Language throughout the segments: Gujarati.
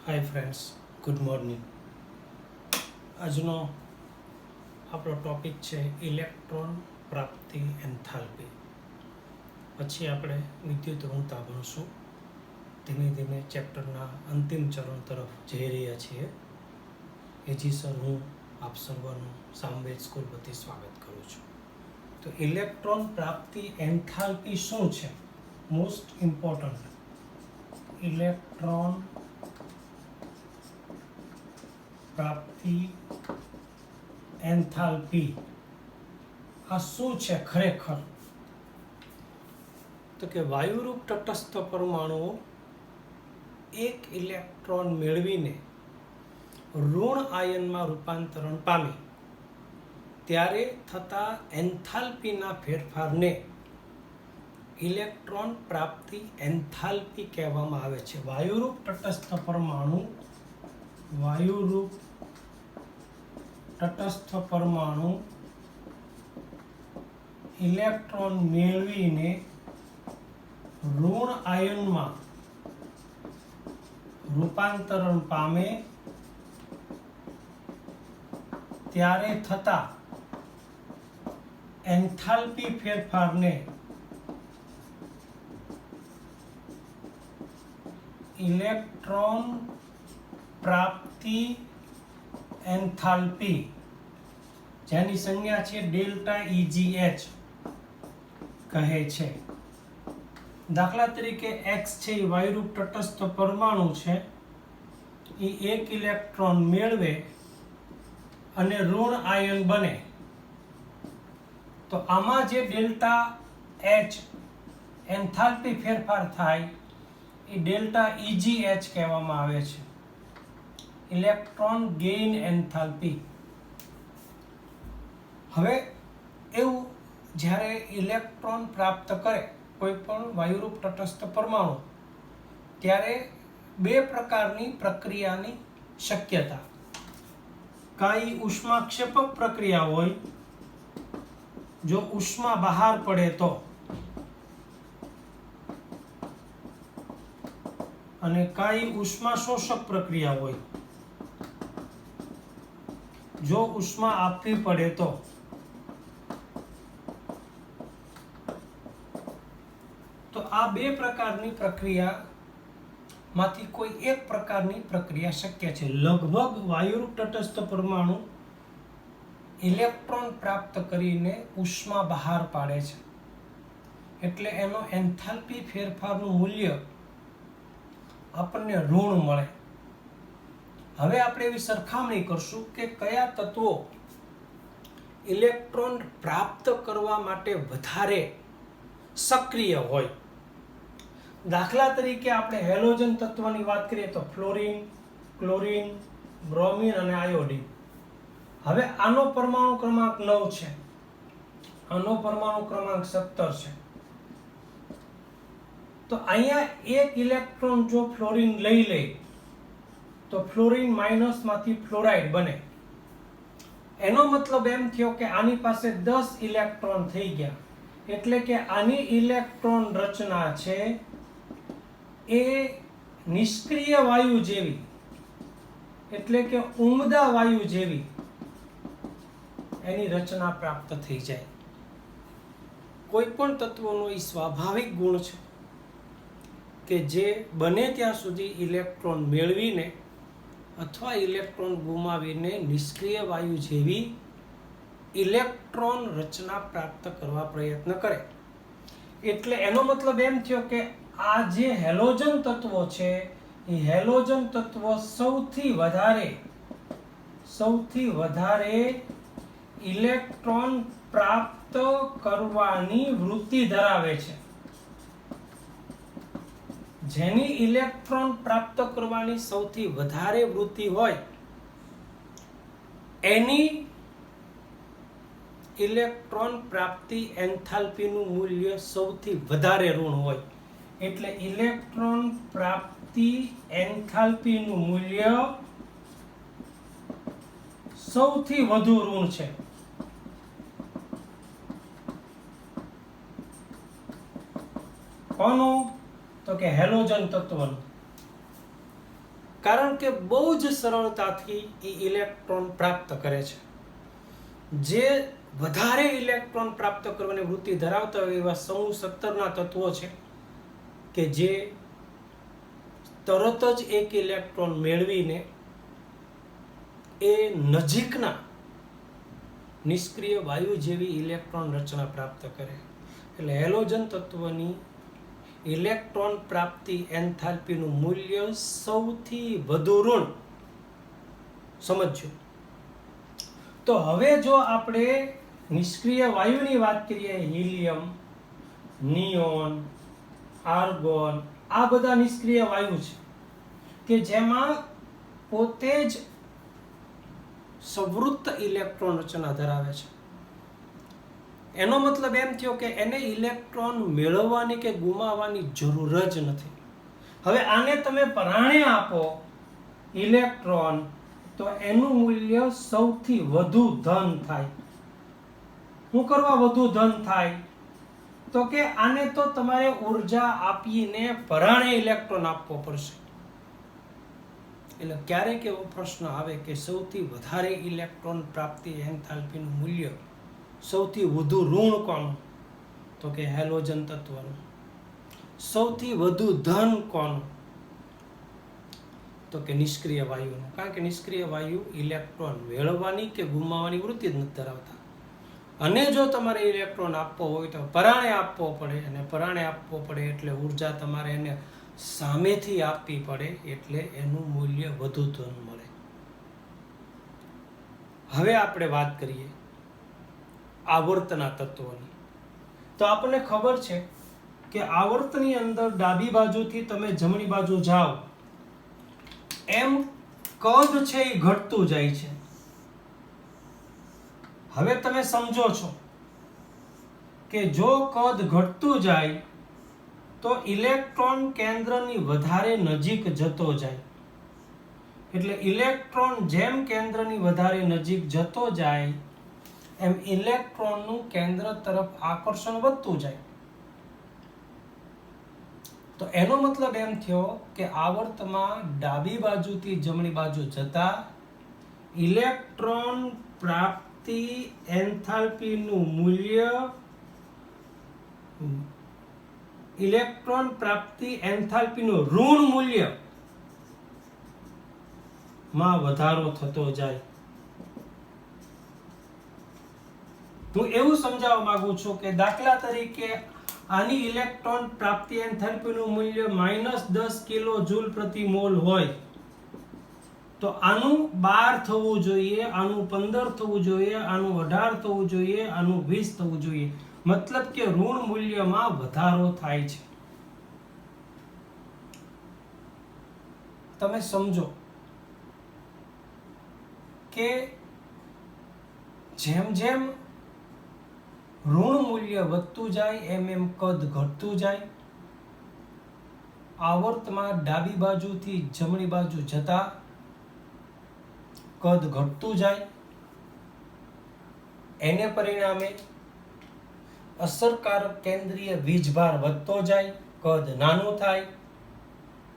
Hi friends, good morning. આજનો આપણો ટોપિક છે ઇલેક્ટ્રોન પ્રાપ્તિ એન્થાલ્પી. પછી આપણે વિદ્યુત ઋણતા ભણશું. ધીમે ધીમે ચેપ્ટરના અંતિમ ચરણ તરફ જઈ રહ્યા છીએ. એજી સર, હું આપ સર્વનું સામવેદ સ્કૂલ વતી સ્વાગત કરું છું. તો ઇલેક્ટ્રોન પ્રાપ્તિ એન્થાલ્પી શું છે? મોસ્ટ ઇમ્પોર્ટન્ટ, ઇલેક્ટ્રોન પ્રાપ્તિ એન્થાલ્પી આ શું છે ખરેખર? તો કે વાયુરૂપ તટસ્થ પરમાણુઓ એક ઇલેક્ટ્રોન મેળવીને ઋણ આયનમાં રૂપાંતરણ પામે ત્યારે થતા એન્થાલ્પીના ફેરફારને ઇલેક્ટ્રોન પ્રાપ્તિ એન્થાલ્પી કહેવામાં આવે છે. વાયુરૂપ તટસ્થ પરમાણુ ઇલેક્ટ્રોન મેળવીને ઋણ આયનમાં રૂપાંતરણ પામે ત્યારે થતા એન્થાલ્પી ફેરફારને ઇલેક્ટ્રોન પ્રાપ્તિ એન્થાલ્પી, જેની સંજ્ઞા છે ડેલ્ટા EGH કહે છે. દાખલા તરીકે X છે એ વાયુરૂપ તટસ્થ પરમાણુ છે, એ એક ઇલેક્ટ્રોન મેળવે અને ઋણ આયન બને, તો આમાં જે ડેલ્ટા H એન્થાલ્પી ફેરફાર થાય એ ડેલ્ટા EGH કહેવામાં આવે છે, ઇલેક્ટ્રોન ગેઇન એન્થાલ્પી. હવે એવું જ્યારે ઇલેક્ટ્રોન પ્રાપ્ત કરે કોઈ પણ વાયુરૂપ તટસ્થ પરમાણુ, ત્યારે બે પ્રકારની પ્રક્રિયાની શક્યતા. કાંઈ ઉષ્માક્ષેપક પ્રક્રિયા હોય, જો ઉષ્મા બહાર પડે તો, અને કાંઈ ઉષ્મા શોષક પ્રક્રિયા હોય, જો ઉષ્મા આપવી પડે તો. તો આ બે પ્રકારની પ્રક્રિયામાંથી કોઈ એક પ્રકારની પ્રક્રિયા શક્ય છે. લગભગ વાયુરૂપ તટસ્થ પરમાણુ ઇલેક્ટ્રોન પ્રાપ્ત કરીને ઉષ્મા બહાર પાડે છે, એટલે એનો એન્થાલ્પી ફેરફારનું મૂલ્ય આપણને ઋણ મળે. હવે આપણે એવી સરખામણી કરશું કે કયા તત્વો ઇલેક્ટ્રોન પ્રાપ્ત કરવા માટે વધારે સક્રિય હોય. દાખલા તરીકે આપણે હેલોજન તત્વની વાત કરીએ તો ફ્લોરિન, ક્લોરિન, બ્રોમિન અને આયોડિન. હવે આનો પરમાણુ ક્રમાંક 9 છે, આનો પરમાણુ ક્રમાંક 17 છે. તો અહીંયા એક ઇલેક્ટ્રોન જો ફ્લોરિન લઈ લે તો ફ્લોરિન માઇનસ માંથી ફ્લોરાઇડ બને. એનો મતલબ એમ થયો કે આની પાસે 10 ઇલેક્ટ્રોન થઈ ગયા, એટલે કે આની ઇલેક્ટ્રોન રચના છે એ નિષ્ક્રિય વાયુ જેવી, એટલે કે ઉમદા વાયુ જેવી એની રચના પ્રાપ્ત થઈ જાય. કોઈ પણ તત્વોનો એ સ્વાભાવિક ગુણ છે કે જે બને ત્યાં સુધી ઇલેક્ટ્રોન મેળવીને અથવા ઇલેક્ટ્રોન ગુમાવીને નિષ્ક્રિય વાયુ જેવી ઇલેક્ટ્રોન રચના પ્રાપ્ત કરવા પ્રયત્ન કરે. એટલે એનો મતલબ એમ થયો કે આ જે હેલોજન તત્વો છે એ હેલોજન તત્વો સૌથી વધારે ઇલેક્ટ્રોન પ્રાપ્ત કરવાની વૃત્તિ ધરાવે છે. જેની ઇલેક્ટ્રોન પ્રાપ્ત કરવાની સૌથી વધારે વૃત્તિ હોય એની ઇલેક્ટ્રોન પ્રાપ્તિ એન્થાલ્પીનું મૂલ્ય સૌથી વધારે ઋણ હોય. એટલે ઇલેક્ટ્રોન પ્રાપ્તિ એન્થાલ્પીનું મૂલ્ય સૌથી વધુ ઋણ છે. કોનું? તો કે હેલોજન તત્વનું. કારણ કે બહુ જ સરળતાથી એ ઇલેક્ટ્રોન પ્રાપ્ત કરે છે. જે વધારે ઇલેક્ટ્રોન પ્રાપ્ત કરવાની વૃત્તિ ધરાવતા હોય એવા સમૂહ 17ના તત્વો છે કે જે તરત જ એક ઇલેક્ટ્રોન મેળવીને એ નજીકના નિષ્ક્રિય વાયુ જેવી ઇલેક્ટ્રોન રચના પ્રાપ્ત કરે. એટલે હેલોજન તત્વની ઇલેક્ટ્રોન પ્રાપ્તિ એન્થાલ્પીનું મૂલ્ય સૌથી વધુ ઋણ. સમજજો. તો હવે જો આપણે નિષ્ક્રિય વાયુની વાત કરીએ, હિલિયમ, નિયોન, આર્ગોન, આ બધા નિષ્ક્રિય વાયુ છે કે જેમાં પોતે જ સંવૃત્ત ઇલેક્ટ્રોન રચના ધરાવે છે. એનો મતલબ એમ થયો કે એને ઇલેક્ટ્રોન મેળવવાની કે ગુમાવવાની જરૂર જ નથી. હવે આને તમે પરાણે આપો ઇલેક્ટ્રોન, તો એનું મૂલ્ય સૌથી વધુ ધન થાય. શું કરવા વધુ ધન થાય? તો કે આને તો તમારે ઉર્જા આપીને પરાણે ઇલેક્ટ્રોન આપવો પડશે. એટલે ક્યારેક એવો પ્રશ્ન આવે કે સૌથી વધારે ઇલેક્ટ્રોન પ્રાપ્તિ એન્થાલ્પીનું મૂલ્ય સૌથી વધુ ઋણ કોનું? તો કે હેલોજન તત્વનું. સૌથી વધુ ધન કોનું? તો કે નિષ્ક્રિય વાયુનું. કારણ કે નિષ્ક્રિય વાયુ ઇલેક્ટ્રોન મેળવવાની કે ગુમાવવાની વૃત્તિ જ નથી ધરાવતા. અને જો તમારે ઇલેક્ટ્રોન આપવો હોય તો પરાણે આપવો પડે, અને પરાણે આપવો પડે એટલે ઉર્જા તમારે એને સામેથી આપવી પડે, એટલે એનું મૂલ્ય વધુ ધન મળે. હવે આપણે વાત કરીએ આવર્તના તત્વોની. તો આપણને ખબર છે કે આવર્તની અંદર ડાબી બાજુથી તમે જમણી બાજુ જાઓ એમ કદ છે એ ઘટતું જાય છે. હવે તમે સમજો છો કે જો કદ ઘટતું જાય તો ઇલેક્ટ્રોન કેન્દ્રની વધારે નજીક જતો જાય. એટલે ઇલેક્ટ્રોન જેમ કેન્દ્રની વધારે નજીક જતો જાય એમ ઇલેક્ટ્રોનનું કેન્દ્ર તરફ આકર્ષણ વધતું જાય. તો એનો મતલબ એમ થયો કે આવર્તમાં ડાબી બાજુથી જમણી બાજુ જતા ઇલેક્ટ્રોન પ્રાપ્તિ એન્થાલ્પીનું મૂલ્ય ઇલેક્ટ્રોન પ્રાપ્તિ એન્થાલ્પીનું ઋણ મૂલ્ય માં વધારો થતો જાય. હું એવું સમજાવવા માંગુ છું કે દાખલા તરીકે આની ઇલેક્ટ્રોન પ્રાપ્તિ એન્થાલ્પીનું મૂલ્ય -10 કિલો જૂલ પ્રતિ મોલ હોય તો આનું 12 થવું જોઈએ, આનું 15 થવું જોઈએ, આનું 18 થવું જોઈએ, આનું 20 થવું જોઈએ. મતલબ કે ઋણ મૂલ્યમાં વધારો થાય છે. તમે સમજો કે જેમ જેમ ઋણ મૂલ્ય વધતું જાય એમ એમ કદ ઘટતું જાય. આવર્તમાં ડાબી બાજુથી જમણી બાજુ જતા કદ ઘટતું જાય. એને પરિણામે અસરકારક કેન્દ્રીય વીજભાર વધતો જાય, કદ નાનું થાય.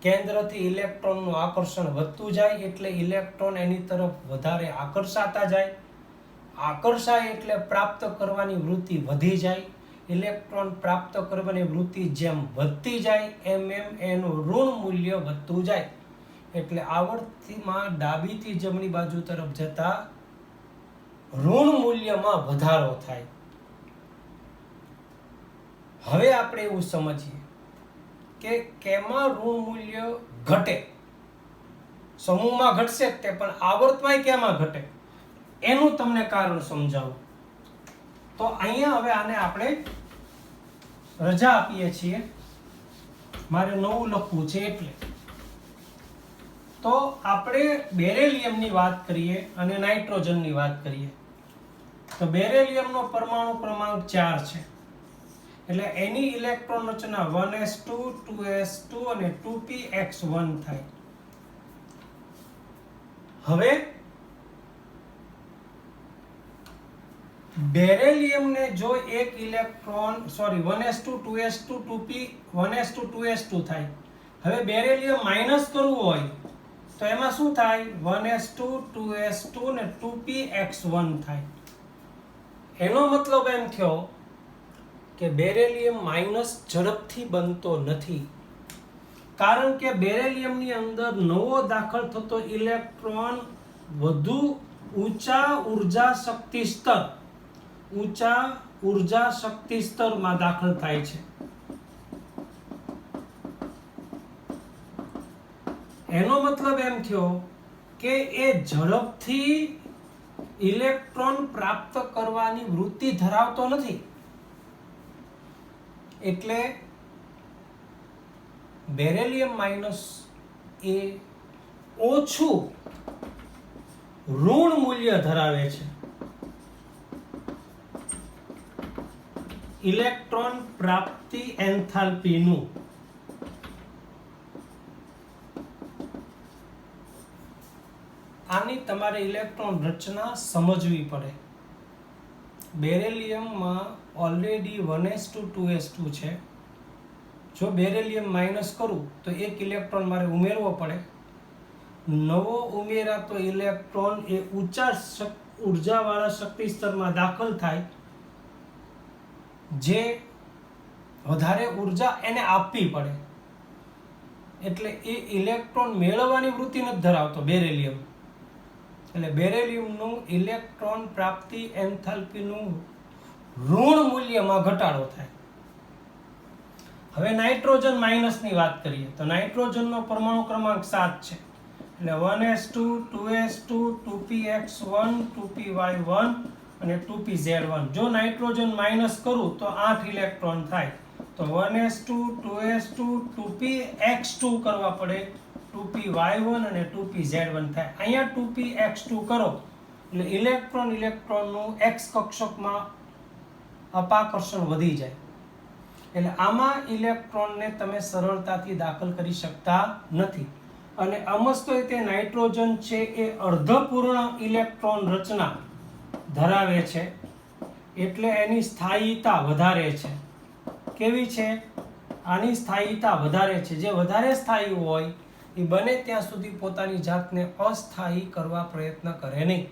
કેન્દ્રથી ઇલેક્ટ્રોનનું આકર્ષણ વધતું જાય એટલે ઇલેક્ટ્રોન એની તરફ વધારે આકર્ષાતા જાય. આકર્ષાય એટલે પ્રાપ્ત કરવાની વૃત્તિ વધી જાય. ઇલેક્ટ્રોન પ્રાપ્ત કરવાની વૃત્તિ જેમ વધતી જાય એમ એમ એનું ઋણ મૂલ્ય વધતું જાય. એટલે આવર્તમાં ડાબીથી જમણી બાજુ તરફ જતા ઋણ મૂલ્યમાં વધારો થાય. હવે આપણે એવું સમજીએ કે કેમાં ઋણ મૂલ્ય ઘટે. સમૂહમાં ઘટશે તે, પણ આવર્તમાં કેમાં ઘટે એનું તમને કારણ સમજાવું. તો અહીંયા હવે આને આપણે રજા આપીએ છીએ, મારે નવું લખવું છે એટલે. તો આપણે બેરેલિયમની વાત કરીએ અને નાઇટ્રોજનની વાત કરીએ. તો બેરેલિયમનો પરમાણુ ક્રમાંક 4 છે. એટલે એની ઇલેક્ટ્રોન રચના 1s2 2s2 અને 2px1 થાય. હવે બેરેલિયમને જો એક electron 1s2 2s2 2p 1s2 2s2 થાય. હવે બેરેલિયમ માઇનસ કરવું હોય તો એમાં શું થાય 1s2 2s2 ને 2px1 થાય. એનો મતલબ એમ થયો કે બેરેલિયમ માઇનસ ઝડપથી બનતો નથી, કારણ કે બેરેલિયમની અંદર નવો દાખલ થતો ઇલેક્ટ્રોન વધુ ઊંચા ઉર્જા શક્તિ સ્તરમાં દાખલ થાય છે. એનો મતલબ એમ થયો કે એ ઝડપથી ઇલેક્ટ્રોન પ્રાપ્ત કરવાની વૃત્તિ ધરાવતો નથી. એટલે બેરેલિયમ માઇનસ એ ઓછું ઋણ મૂલ્ય ધરાવે છે ઇલેક્ટ્રોન પ્રાપ્તિ એન્થાલ્પીનું. આની તમારે ઇલેક્ટ્રોન રચના સમજવી પડે. બેરેલિયમમાં ઓલરેડી 1s2 2s2 છે. જો બેરેલિયમ માઇનસ કરું તો એક ઇલેક્ટ્રોન મારે ઉમેરવો પડે. નવો ઉમેરાતો ઇલેક્ટ્રોન એ ઊંચા ઉર્જાવાળા શક્તિ સ્તરમાં દાખલ થાય, જે વધારે ઉર્જા એને આપવી પડે. એટલે એ ઇલેક્ટ્રોન મેળવવાની વૃત્તિ નથી ધરાવતો બેરેલિયમ. એટલે બેરેલિયમનું ઇલેક્ટ્રોન પ્રાપ્તિ એન્થાલ્પીનું ઋણ મૂલ્યમાં ઘટાડો થાય. હવે નાઇટ્રોજન માઇનસની વાત કરીએ તો નાઇટ્રોજનનો પરમાણુ ક્રમાંક 7 છે. એટલે 1s2 2s2 2px1 2py1 અને 2pz1. જો નાઇટ્રોજન માઇનસ કરું તો 8 ઇલેક્ટ્રોન થાય. તો 1s2 2s2 2px2 કરવા પડે, 2py1 અને 2pz1 થાય. અહીંયા 2px2 કરો એટલે ઇલેક્ટ્રોનનું x કક્ષકમાં અપાકર્ષણ વધી જાય. એટલે આમાં ઇલેક્ટ્રોનને તમે સરળતાથી દાખલ કરી શકતા નથી. અને અમસ્તો તે નાઇટ્રોજન છે એ અર્ધપૂર્ણ ઇલેક્ટ્રોન રચના ધરાવે છે, એટલે એની સ્થાયીતા વધારે છે. કેવી છે? આની સ્થાયીતા વધારે છે. જે વધારે સ્થાયી હોય એ બને ત્યાં સુધી પોતાની જાતને અસ્થાયી કરવા પ્રયત્ન કરે નહીં.